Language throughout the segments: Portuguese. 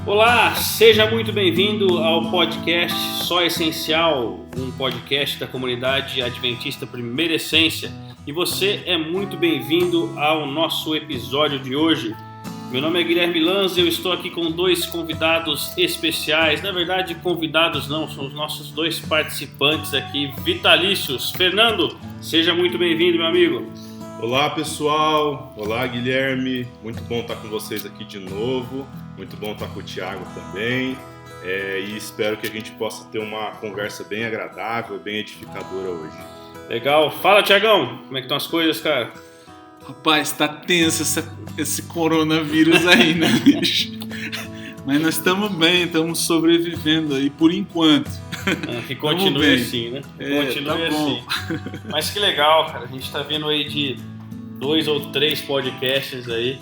Olá, seja muito bem-vindo ao podcast Só Essencial, um podcast da comunidade adventista Primeira Essência. E você é muito bem-vindo ao nosso episódio de hoje. Meu nome é Guilherme Lanz e eu estou aqui com dois convidados especiais. Na verdade, convidados não, são os nossos dois participantes aqui, vitalícios. Fernando, seja muito bem-vindo, meu amigo. Olá, pessoal. Olá, Guilherme. Muito bom estar com vocês aqui de novo. Muito bom estar com o Thiago também. E espero que a gente possa ter uma conversa bem agradável, bem edificadora hoje. Legal. Fala, Thiagão. Como é que estão as coisas, cara? Rapaz, tá tenso esse coronavírus aí, né, bicho? Mas nós estamos bem, estamos sobrevivendo aí por enquanto. Que continue assim, né? Continue tá assim. Mas que legal, cara. A gente tá vendo aí de 2 ou 3 podcasts aí,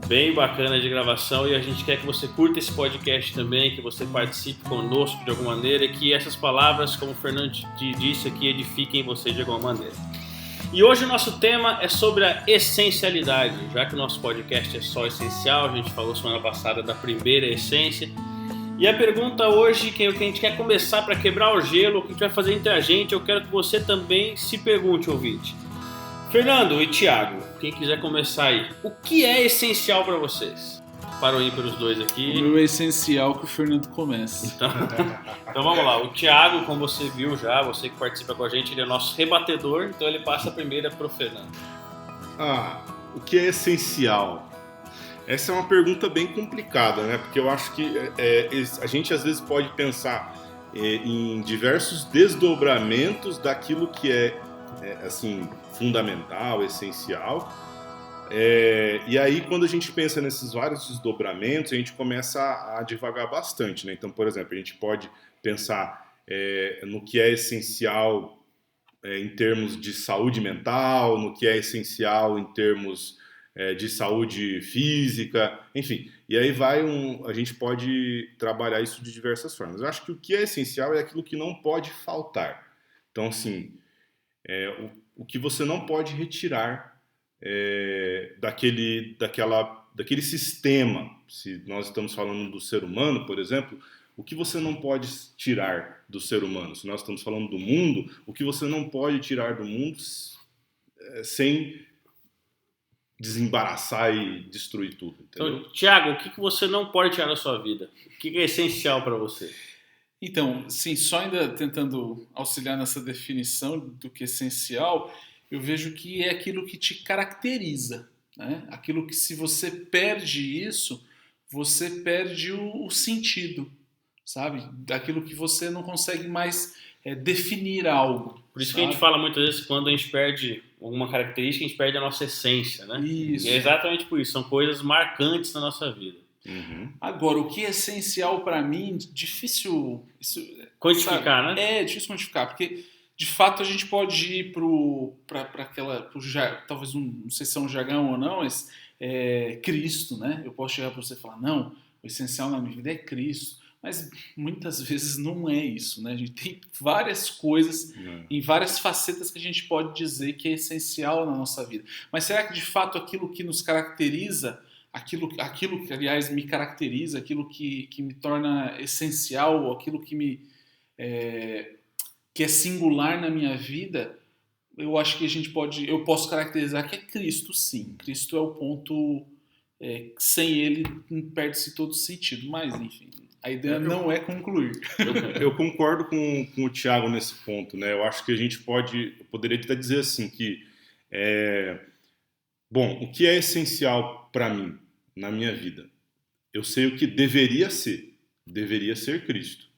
bem bacana de gravação, e a gente quer que você curta esse podcast também, que você participe conosco de alguma maneira, e que essas palavras, como o Fernando disse aqui, edifiquem você de alguma maneira. E hoje o nosso tema é sobre a essencialidade, já que o nosso podcast é só essencial, a gente falou semana passada da primeira essência. E a pergunta hoje, que a gente quer começar para quebrar o gelo, o que a gente vai fazer entre a gente, eu quero que você também se pergunte, ouvinte. Fernando e Thiago, quem quiser começar aí, o que é essencial para vocês? Para ir pelos dois aqui. O meu é essencial que o Fernando comece. Então vamos lá, o Thiago, como você viu já, você que participa com a gente, ele é nosso rebatedor, então ele passa a primeira para o Fernando. O que é essencial? Essa é uma pergunta bem complicada, né? Porque eu acho que a gente às vezes pode pensar em diversos desdobramentos daquilo que é assim, fundamental, essencial. E aí, quando a gente pensa nesses vários desdobramentos, a gente começa a divagar bastante, né? Então, por exemplo, a gente pode pensar no que é essencial em termos de saúde mental, no que é essencial em termos de saúde física, enfim. E aí a gente pode trabalhar isso de diversas formas. Eu acho que o que é essencial é aquilo que não pode faltar. Então, assim, o que você não pode retirar daquele sistema. Se nós estamos falando do ser humano, por exemplo, o que você não pode tirar do ser humano? Se nós estamos falando do mundo, o que você não pode tirar do mundo sem desembaraçar e destruir tudo, entendeu? Então, Thiago, o que você não pode tirar da sua vida? O que é essencial para você? Então, sim, só ainda tentando auxiliar nessa definição do que é essencial, eu vejo que é aquilo que te caracteriza, né? Aquilo que, se você perde isso, você perde o sentido, sabe? Daquilo que você não consegue mais definir algo. Por isso que a gente fala muitas vezes, quando a gente perde alguma característica, a gente perde a nossa essência, né? Isso. E é exatamente por isso, são coisas marcantes na nossa vida. Uhum. Agora, o que é essencial para mim, difícil quantificar, sabe? né? É difícil quantificar, porque de fato a gente pode ir talvez não sei se é um jargão ou não, mas Cristo, né? Eu posso chegar para você e falar, não, o essencial na minha vida é Cristo, mas muitas vezes não é isso, né? A gente tem várias coisas em várias facetas que a gente pode dizer que é essencial na nossa vida. Mas será que de fato aquilo que nos caracteriza, aquilo que, aliás, me caracteriza, aquilo que me torna essencial, aquilo que é singular na minha vida, eu acho que eu posso caracterizar que é Cristo, sim. Cristo é o ponto, sem ele perde-se todo sentido, mas enfim, a ideia não é concluir. Eu concordo com o Thiago nesse ponto, né? Eu acho que a gente poderia até dizer assim que o que é essencial para mim, na minha vida? Eu sei o que deveria ser Cristo.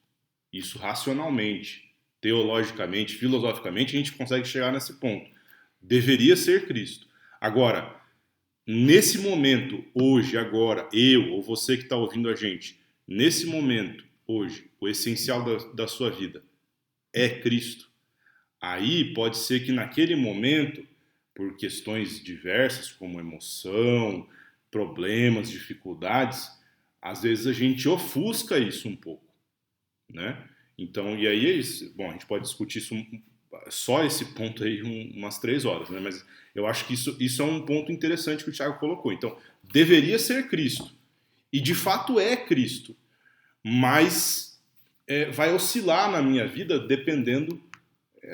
Isso racionalmente, teologicamente, filosoficamente, a gente consegue chegar nesse ponto. Deveria ser Cristo. Agora, nesse momento, hoje, agora, eu ou você que está ouvindo a gente, nesse momento, hoje, o essencial da sua vida é Cristo. Aí pode ser que naquele momento, por questões diversas, como emoção, problemas, dificuldades, às vezes a gente ofusca isso um pouco, né? Então, e aí, a gente pode discutir isso, só esse ponto aí umas 3 horas, né? Mas eu acho que isso é um ponto interessante que o Thiago colocou. Então, deveria ser Cristo. e de fato é Cristo, mas vai oscilar na minha vida dependendo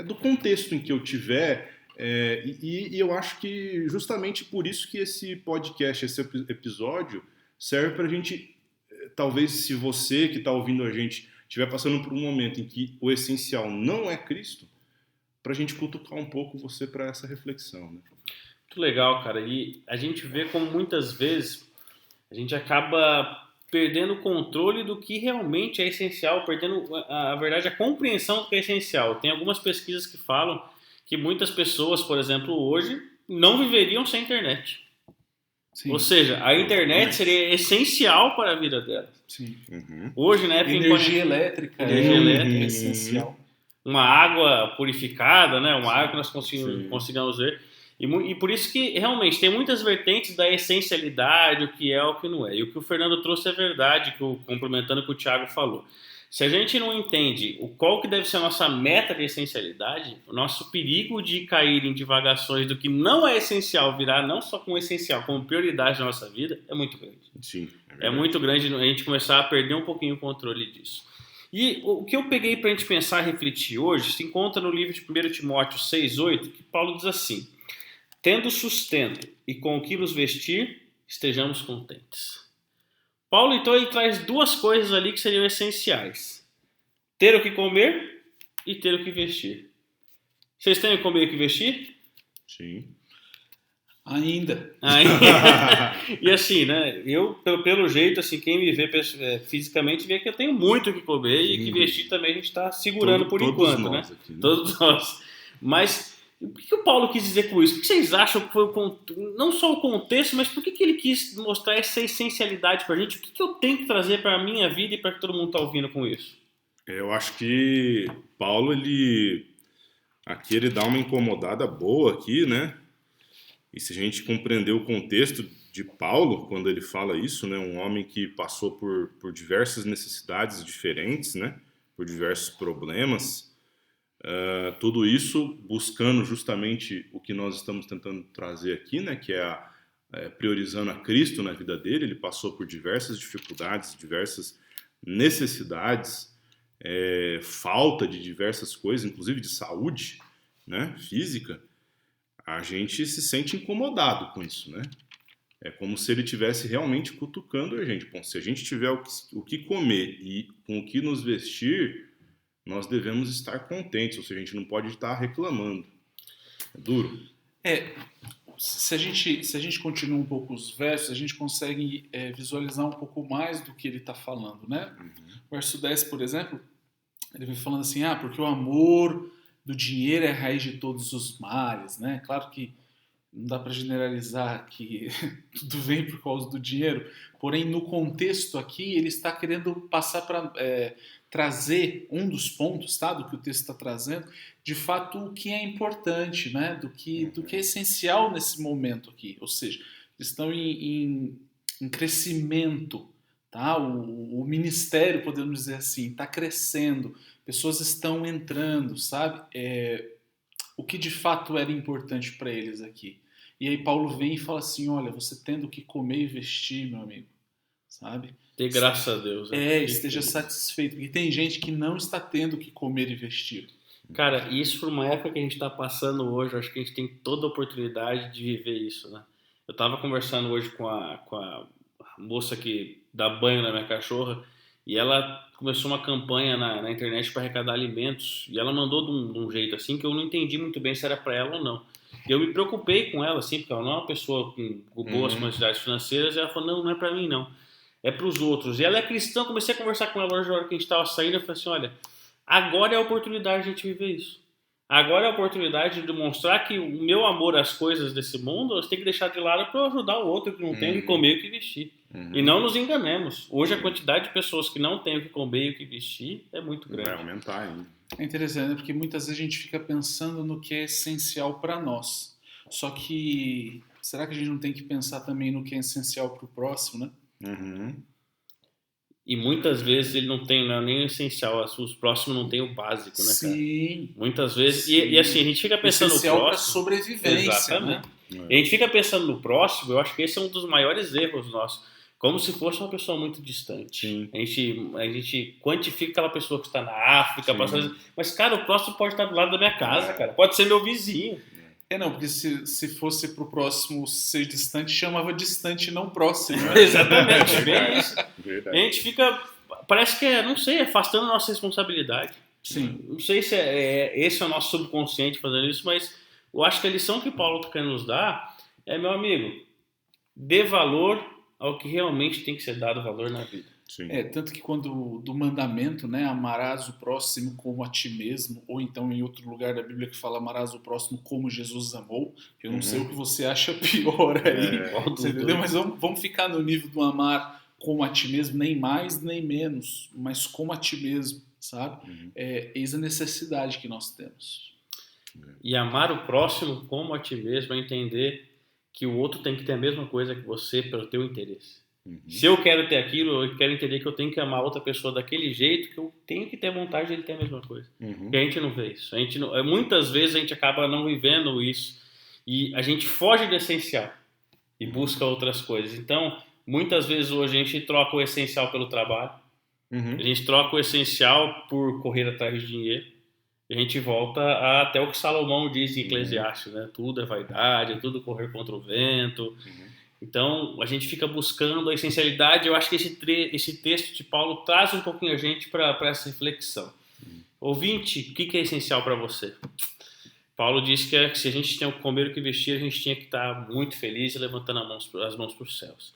do contexto em que eu tiver, e eu acho que justamente por isso que esse podcast, esse episódio, serve para a gente, talvez se você que está ouvindo a gente estiver passando por um momento em que o essencial não é Cristo, para a gente cutucar um pouco você para essa reflexão, né? Muito legal, cara. E a gente vê como muitas vezes a gente acaba perdendo o controle do que realmente é essencial, perdendo, a verdade, a compreensão do que é essencial. Tem algumas pesquisas que falam que muitas pessoas, por exemplo, hoje, não viveriam sem internet. Sim. Ou seja, a internet seria essencial para a vida delas. Sim. Hoje, né? Energia elétrica é essencial. Uma água purificada, né? Uma água que nós consigamos ver. E por isso que, realmente, tem muitas vertentes da essencialidade, o que é, o que não é. E o que o Fernando trouxe é verdade, complementando o que o Thiago falou. Se a gente não entende qual que deve ser a nossa meta de essencialidade, o nosso perigo de cair em divagações do que não é essencial virar não só como essencial, como prioridade na nossa vida, é muito grande. Sim, é muito grande a gente começar a perder um pouquinho o controle disso. E o que eu peguei para a gente pensar e refletir hoje se encontra no livro de 1 Timóteo 6,8, que Paulo diz assim: tendo sustento e com o que nos vestir, estejamos contentes. Paulo, então, ele traz duas coisas ali que seriam essenciais: ter o que comer e ter o que vestir. Vocês têm o que comer e o que vestir? Sim. Ainda. E assim, né? Eu, pelo jeito, assim, quem me vê fisicamente vê que eu tenho muito o que comer e o que vestir também a gente está segurando por enquanto, né? Aqui, né? Todos nós. Mas o que o Paulo quis dizer com isso? O que vocês acham que foi não só o contexto, mas por que ele quis mostrar essa essencialidade para a gente? O que eu tenho que trazer para a minha vida e para que todo mundo está ouvindo com isso? Eu acho que Paulo, ele dá uma incomodada boa aqui, né? E se a gente compreender o contexto de Paulo, quando ele fala isso, né? Um homem que passou por diversas necessidades diferentes, né? Por diversos problemas. Tudo isso buscando justamente o que nós estamos tentando trazer aqui, né, que é priorizando a Cristo na vida dele. Ele passou por diversas dificuldades, diversas necessidades, falta de diversas coisas, inclusive de saúde, né, física. A gente se sente incomodado com isso, né? É como se ele estivesse realmente cutucando a gente. Bom, se a gente tiver o que comer e com o que nos vestir, nós devemos estar contentes, ou seja, a gente não pode estar reclamando. É duro. Se a gente continua um pouco os versos, a gente consegue visualizar um pouco mais do que ele está falando, né? O verso 10, por exemplo, ele vem falando assim, porque o amor do dinheiro é a raiz de todos os males, né? Claro que não dá para generalizar que tudo vem por causa do dinheiro, porém, no contexto aqui, ele está querendo passar para trazer um dos pontos, tá, do que o texto está trazendo, de fato, o que é importante, né, do que é essencial nesse momento aqui. Ou seja, eles estão em crescimento, tá? O ministério, podemos dizer assim, está crescendo, pessoas estão entrando, sabe? O que de fato era importante para eles aqui. E aí Paulo vem e fala assim, olha, você tendo o que comer e vestir, meu amigo, sabe? Ter graças a Deus. Esteja satisfeito. Porque tem gente que não está tendo o que comer e vestir. Cara, isso por uma época que a gente está passando hoje, eu acho que a gente tem toda a oportunidade de viver isso, né? Eu estava conversando hoje com a moça que dá banho na minha cachorra e ela começou uma campanha na internet para arrecadar alimentos e ela mandou de um jeito assim que eu não entendi muito bem se era para ela ou não. E eu me preocupei com ela, assim, porque ela não é uma pessoa com boas capacidades financeiras, e ela falou, não é para mim não, é para os outros. E ela é cristã, comecei a conversar com ela hoje na hora que a gente estava saindo, eu falei assim, olha, agora é a oportunidade de a gente viver isso. Agora é a oportunidade de demonstrar que o meu amor às coisas desse mundo, você tem que deixar de lado para eu ajudar o outro que não tem o que comer e o que vestir. E não nos enganemos. Hoje a quantidade de pessoas que não têm o que comer e o que vestir é muito grande. Vai aumentar ainda. É interessante, né? Porque muitas vezes a gente fica pensando no que é essencial para nós. Só que, será que a gente não tem que pensar também no que é essencial para o próximo, né? E muitas vezes ele não tem nem o essencial, os próximos não têm o básico, né, cara? Sim. Muitas vezes. E assim, a gente fica pensando no próximo. Para sobrevivência, exatamente, né? E a gente fica pensando no próximo, eu acho que esse é um dos maiores erros nossos. como se fosse uma pessoa muito distante. Sim. A gente quantifica aquela pessoa que está na África, mas, cara, o próximo pode estar do lado da minha casa, cara. Pode ser meu vizinho. Não, porque se fosse pro próximo ser distante, chamava distante e não próximo. Né? Exatamente, bem isso. Verdade. A gente fica, parece que não sei, afastando a nossa responsabilidade. Sim. Não sei se esse é o nosso subconsciente fazendo isso, mas eu acho que a lição que Paulo quer nos dar é, meu amigo, dê valor ao que realmente tem que ser dado valor na vida. Sim. Tanto que quando do mandamento, né, amarás o próximo como a ti mesmo, ou então em outro lugar da Bíblia que fala amarás o próximo como Jesus amou, eu não sei o que você acha pior aí, você entendeu? Mas vamos ficar no nível do amar como a ti mesmo, nem mais nem menos, mas como a ti mesmo, sabe? Eis a necessidade que nós temos. E amar o próximo como a ti mesmo é entender que o outro tem que ter a mesma coisa que você pelo teu interesse. Se eu quero ter aquilo, eu quero entender que eu tenho que amar outra pessoa daquele jeito, que eu tenho que ter vontade de ele ter a mesma coisa. E a gente não vê isso. Muitas vezes a gente acaba não vivendo isso e a gente foge do essencial e busca outras coisas. Então, muitas vezes hoje a gente troca o essencial pelo trabalho, a gente troca o essencial por correr atrás de dinheiro, e a gente volta até o que Salomão diz em Eclesiastes, né? Tudo é vaidade, tudo correr contra o vento. Então, a gente fica buscando a essencialidade. Eu acho que esse texto de Paulo traz um pouquinho a gente para essa reflexão. Ouvinte, o que é essencial para você? Paulo diz que se a gente tem o que comer e o que vestir, a gente tinha que estar muito feliz e levantando as mãos para os céus.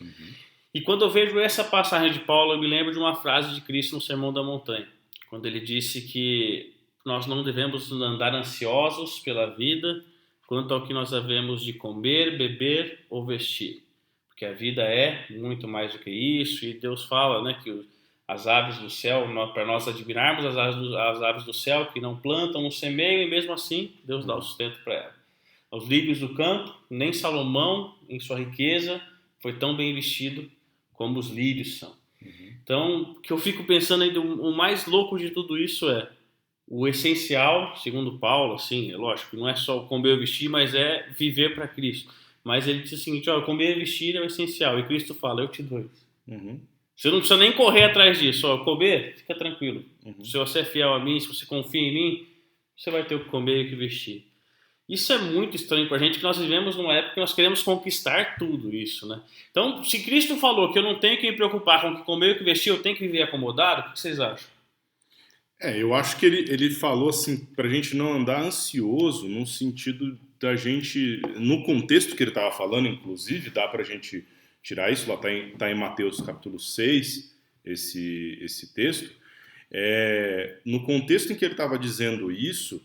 E quando eu vejo essa passagem de Paulo, eu me lembro de uma frase de Cristo no Sermão da Montanha, quando ele disse que nós não devemos andar ansiosos pela vida quanto ao que nós havemos de comer, beber ou vestir. Porque a vida é muito mais do que isso, e Deus fala, né, que as aves do céu, para nós admirarmos as aves do céu, que não plantam, não semeiam, e mesmo assim Deus dá o sustento para elas. Os lírios do campo, nem Salomão, em sua riqueza, foi tão bem vestido como os lírios são. Então, o que eu fico pensando ainda, o mais louco de tudo isso é o essencial, segundo Paulo, assim, é lógico, não é só comer ou vestir, mas é viver para Cristo. Mas ele diz o seguinte, comer e vestir é o essencial. E Cristo fala, eu te dou isso. Você não precisa nem correr atrás disso. Comer, fica tranquilo. Se você é fiel a mim, se você confia em mim, você vai ter o que comer e o que vestir. Isso é muito estranho pra gente, que nós vivemos numa época que nós queremos conquistar tudo isso, né? Então, se Cristo falou que eu não tenho que me preocupar com o que comer e o que vestir, eu tenho que viver acomodado, o que vocês acham? Eu acho que ele falou assim, pra gente não andar ansioso, no sentido da gente, no contexto que ele estava falando, inclusive, dá pra gente tirar isso, lá tá em Mateus capítulo 6, esse texto. No contexto em que ele estava dizendo isso,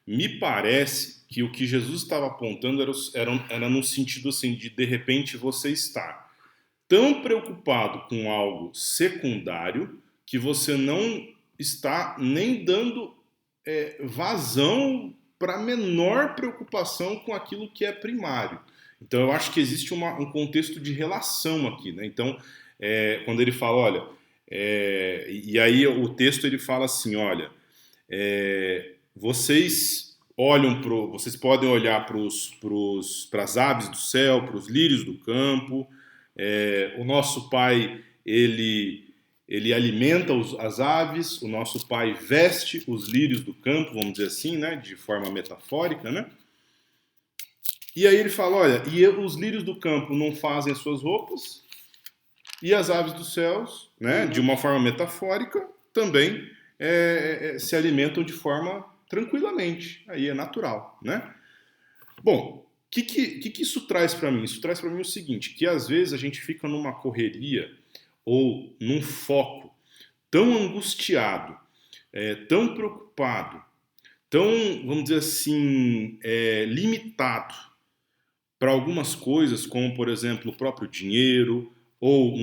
me parece que o que Jesus estava apontando era no sentido assim, de repente você estar tão preocupado com algo secundário que você não está nem dando vazão para a menor preocupação com aquilo que é primário. Então eu acho que existe um contexto de relação aqui, né? Então, quando ele fala, olha, e aí o texto ele fala assim, olha, vocês podem olhar para as aves do céu, para os lírios do campo, o nosso Pai, ele alimenta as aves, o nosso Pai veste os lírios do campo, vamos dizer assim, né, de forma metafórica, né? E aí ele fala, olha, e os lírios do campo não fazem as suas roupas, e as aves dos céus, né, de uma forma metafórica, também se alimentam de forma tranquilamente, aí é natural, né? Bom, o que isso traz para mim? Isso traz para mim o seguinte, que às vezes a gente fica numa correria ou num foco tão angustiado, tão preocupado, tão, vamos dizer assim, limitado para algumas coisas, como, por exemplo, o próprio dinheiro ou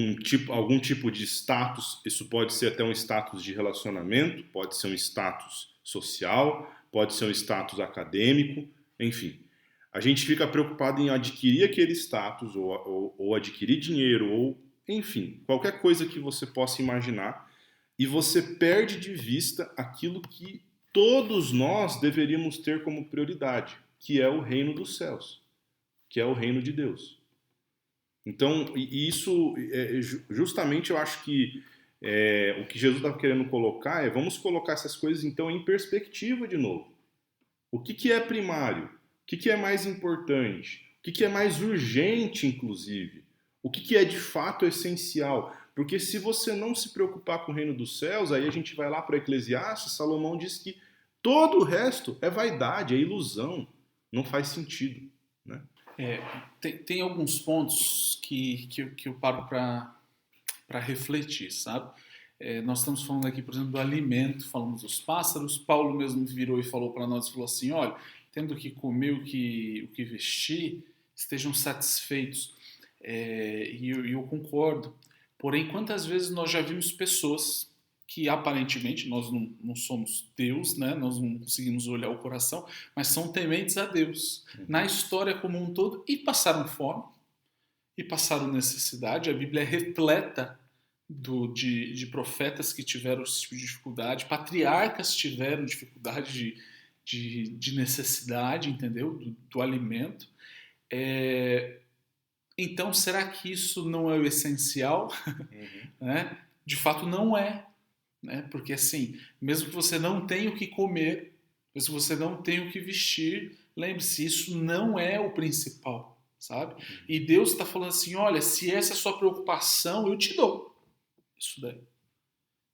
algum tipo de status. Isso pode ser até um status de relacionamento, pode ser um status social, pode ser um status acadêmico, enfim. A gente fica preocupado em adquirir aquele status ou adquirir dinheiro ou, enfim, qualquer coisa que você possa imaginar, e você perde de vista aquilo que todos nós deveríamos ter como prioridade, que é o reino dos céus, que é o reino de Deus. Então, e isso, justamente eu acho que o que Jesus estava querendo colocar vamos colocar essas coisas então em perspectiva de novo. O que é primário? O que é mais importante? O que é mais urgente, inclusive? O que é de fato essencial? Porque se você não se preocupar com o reino dos céus, aí a gente vai lá para Eclesiastes, Salomão diz que todo o resto é vaidade, é ilusão, não faz sentido, né? Tem alguns pontos que eu paro para refletir, sabe? Nós estamos falando aqui, por exemplo, do alimento, falamos dos pássaros. Paulo mesmo virou e falou para nós, falou assim, olha, tendo o que comer, o que vestir, estejam satisfeitos. E eu concordo. Porém, quantas vezes nós já vimos pessoas que aparentemente nós não somos Deus, né? Nós não conseguimos olhar o coração, mas são tementes a Deus na história como um todo e passaram fome e passaram necessidade. A Bíblia é repleta de profetas que tiveram esse tipo de dificuldade, patriarcas tiveram dificuldade de necessidade, entendeu? Do alimento. Então, será que isso não é o essencial? Né? De fato, não é. Né? Porque assim, mesmo que você não tenha o que comer, mesmo que você não tenha o que vestir, lembre-se, isso não é o principal, sabe? E Deus está falando assim, olha, se essa é a sua preocupação, eu te dou isso daí.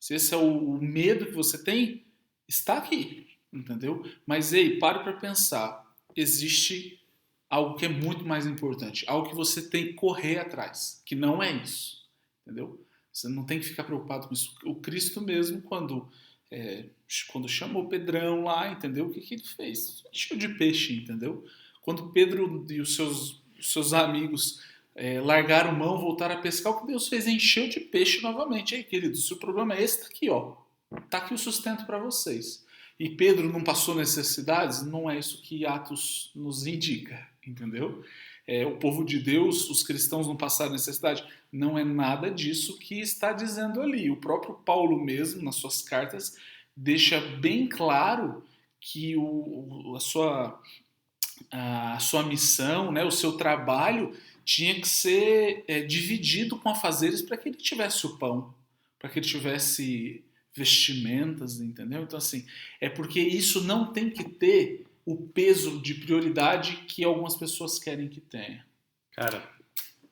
Se esse é o medo que você tem, está aqui, entendeu? Mas ei, pare para pensar, existe algo que é muito mais importante, algo que você tem que correr atrás, que não é isso, entendeu? Você não tem que ficar preocupado com isso. O Cristo mesmo, quando chamou Pedrão lá, entendeu? O que ele fez? Encheu de peixe, entendeu? Quando Pedro e os seus amigos largaram mão, voltaram a pescar, o que Deus fez? Encheu de peixe novamente. Ei, queridos, se o problema é esse, tá aqui, ó. Tá aqui o sustento para vocês. E Pedro não passou necessidades? Não é isso que Atos nos indica, entendeu? O povo de Deus, os cristãos não passaram necessidade. Não é nada disso que está dizendo ali. O próprio Paulo mesmo, nas suas cartas, deixa bem claro que a sua missão, né, o seu trabalho tinha que ser dividido com afazeres para que ele tivesse o pão, para que ele tivesse vestimentas, entendeu? Então, assim, é porque isso não tem que ter o peso de prioridade que algumas pessoas querem que tenha. Cara,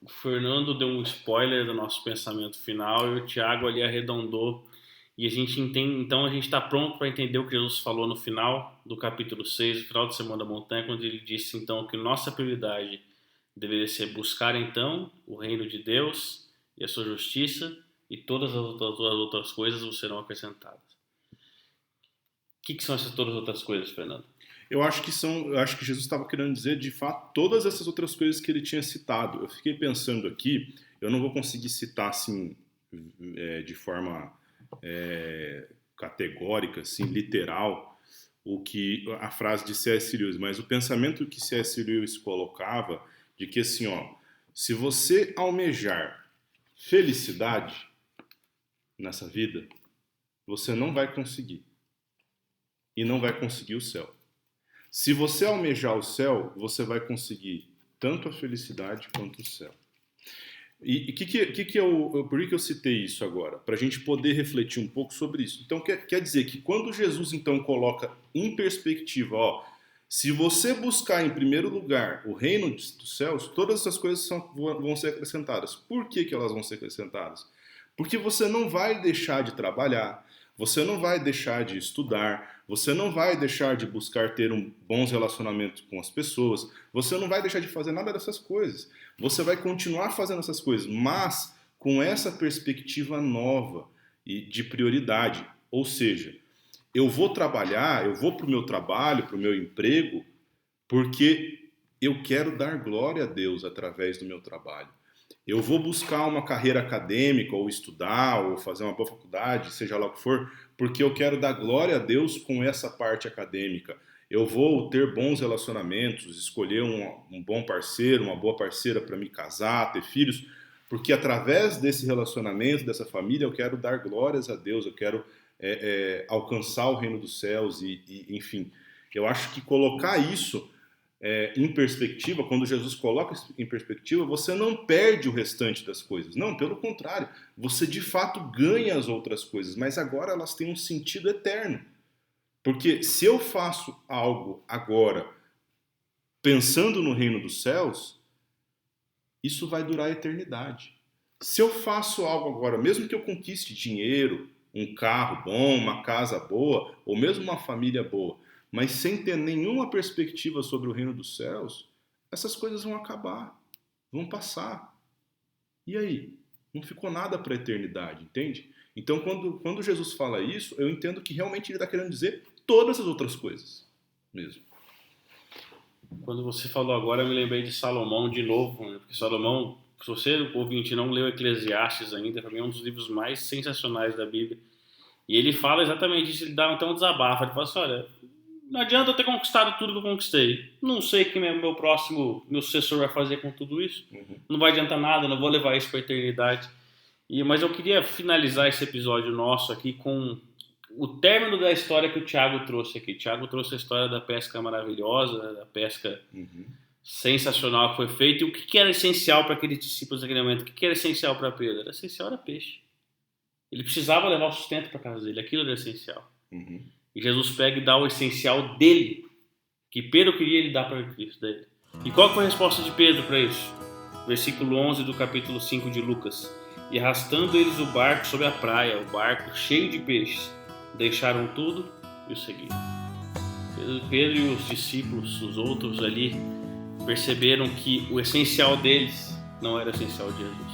o Fernando deu um spoiler do nosso pensamento final e o Thiago ali arredondou. E a gente entende, então a gente está pronto para entender o que Jesus falou no final do capítulo 6, no final do Sermão da Montanha, quando ele disse então que nossa prioridade deveria ser buscar então o reino de Deus e a sua justiça, e todas as outras coisas vos serão acrescentadas. O que são essas todas as outras coisas, Fernando? Eu acho que Jesus estava querendo dizer, de fato, todas essas outras coisas que ele tinha citado. Eu fiquei pensando aqui, eu não vou conseguir citar assim de forma categórica, assim, literal, a frase de C.S. Lewis, mas o pensamento que C.S. Lewis colocava de que assim, ó, se você almejar felicidade nessa vida, você não vai conseguir. E não vai conseguir o céu. Se você almejar o céu, você vai conseguir tanto a felicidade quanto o céu. E por que eu citei isso agora? Para a gente poder refletir um pouco sobre isso. Então, quer dizer que quando Jesus então coloca em perspectiva, ó, se você buscar em primeiro lugar o reino dos céus, todas essas coisas vão ser acrescentadas. Por que elas vão ser acrescentadas? Porque você não vai deixar de trabalhar, você não vai deixar de estudar, você não vai deixar de buscar ter bons relacionamentos com as pessoas, você não vai deixar de fazer nada dessas coisas. Você vai continuar fazendo essas coisas, mas com essa perspectiva nova e de prioridade. Ou seja, eu vou trabalhar, eu vou para o meu trabalho, para o meu emprego, porque eu quero dar glória a Deus através do meu trabalho. Eu vou buscar uma carreira acadêmica, ou estudar, ou fazer uma boa faculdade, seja lá o que for, porque eu quero dar glória a Deus com essa parte acadêmica. Eu vou ter bons relacionamentos, escolher um bom parceiro, uma boa parceira para me casar, ter filhos, porque através desse relacionamento, dessa família, eu quero dar glórias a Deus, eu quero alcançar o reino dos céus, enfim. Eu acho que colocar isso em perspectiva, quando Jesus coloca em perspectiva, você não perde o restante das coisas. Não, pelo contrário, você de fato ganha as outras coisas, mas agora elas têm um sentido eterno. Porque se eu faço algo agora pensando no reino dos céus, isso vai durar a eternidade. Se eu faço algo agora, mesmo que eu conquiste dinheiro, um carro bom, uma casa boa, ou mesmo uma família boa, mas sem ter nenhuma perspectiva sobre o reino dos céus, essas coisas vão acabar, vão passar. E aí? Não ficou nada para a eternidade, entende? Então, quando Jesus fala isso, eu entendo que realmente ele está querendo dizer todas as outras coisas mesmo. Quando você falou agora, eu me lembrei de Salomão de novo, né? Porque Salomão, se você, ouvinte, não leu Eclesiastes ainda, para mim é um dos livros mais sensacionais da Bíblia. E ele fala exatamente isso, ele dá até um desabafo, ele fala assim, olha, não adianta eu ter conquistado tudo que eu conquistei. Não sei o que meu sucessor vai fazer com tudo isso. Não vai adiantar nada, não vou levar isso para a eternidade. Mas eu queria finalizar esse episódio nosso aqui com o término da história que o Thiago trouxe aqui. O Thiago trouxe a história da pesca maravilhosa, da pesca sensacional que foi feita. E o que era essencial para aqueles discípulos naquele momento? O que era essencial para Pedro? Era essencial era peixe. Ele precisava levar o sustento para casa dele. Aquilo era essencial. E Jesus pega e dá o essencial dele, que Pedro queria, ele dá para Cristo dele. E qual foi a resposta de Pedro para isso? Versículo 11 do capítulo 5 de Lucas. E arrastando eles o barco sobre a praia, o barco cheio de peixes, deixaram tudo e o seguiram. Pedro e os discípulos, os outros ali, perceberam que o essencial deles não era o essencial de Jesus.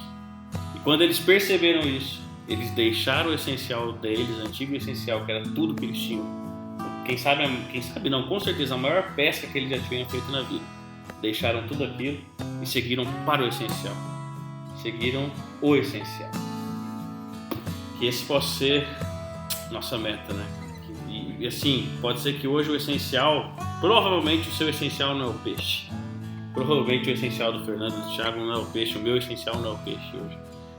E quando eles perceberam isso, eles deixaram o essencial deles, o antigo essencial, que era tudo que eles tinham. Quem sabe não, com certeza a maior pesca que eles já tinham feito na vida. Deixaram tudo aquilo e seguiram para o essencial. Seguiram o essencial. Que esse possa ser nossa meta, né? E assim, pode ser que hoje o essencial, provavelmente o seu essencial não é o peixe. Provavelmente o essencial do Fernando e do Thiago não é o peixe, o meu essencial não é o peixe hoje.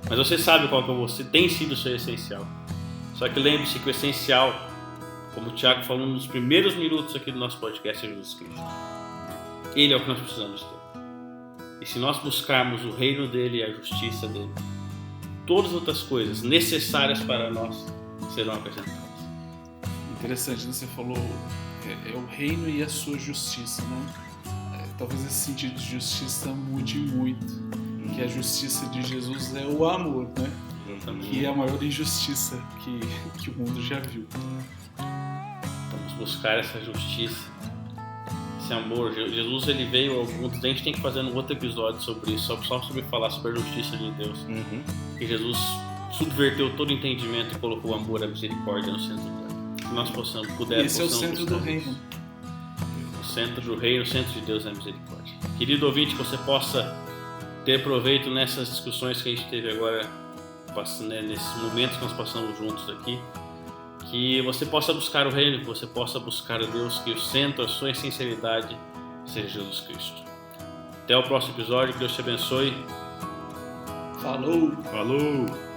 Mas você sabe qual que você tem sido o seu essencial. Só que lembre-se que o essencial, como o Thiago falou nos primeiros minutos aqui do nosso podcast, é Jesus Cristo. Ele é o que nós precisamos ter. E se nós buscarmos o reino dele e a justiça dele, todas as outras coisas necessárias para nós serão acrescentadas. Interessante, né? Você falou é o reino e a sua justiça, né? Talvez esse sentido de justiça mude muito. Que a justiça de Jesus é o amor, né? Que é a maior injustiça que o mundo já viu. Vamos buscar essa justiça, esse amor. Jesus, ele veio ao mundo. A gente tem que fazer um outro episódio sobre isso, só sobre falar sobre a justiça de Deus. Que Jesus subverteu todo o entendimento e colocou o amor e a misericórdia no centro dela. Que nós pudermos. Esse é o centro do reino. O centro do reino, o centro de Deus é a misericórdia. Querido ouvinte, que você possa ter proveito nessas discussões que a gente teve agora, né, nesses momentos que nós passamos juntos aqui, que você possa buscar o reino, que você possa buscar a Deus, que o centro, a sua sinceridade seja Jesus Cristo. Até o próximo episódio, que Deus te abençoe. Falou! Falou!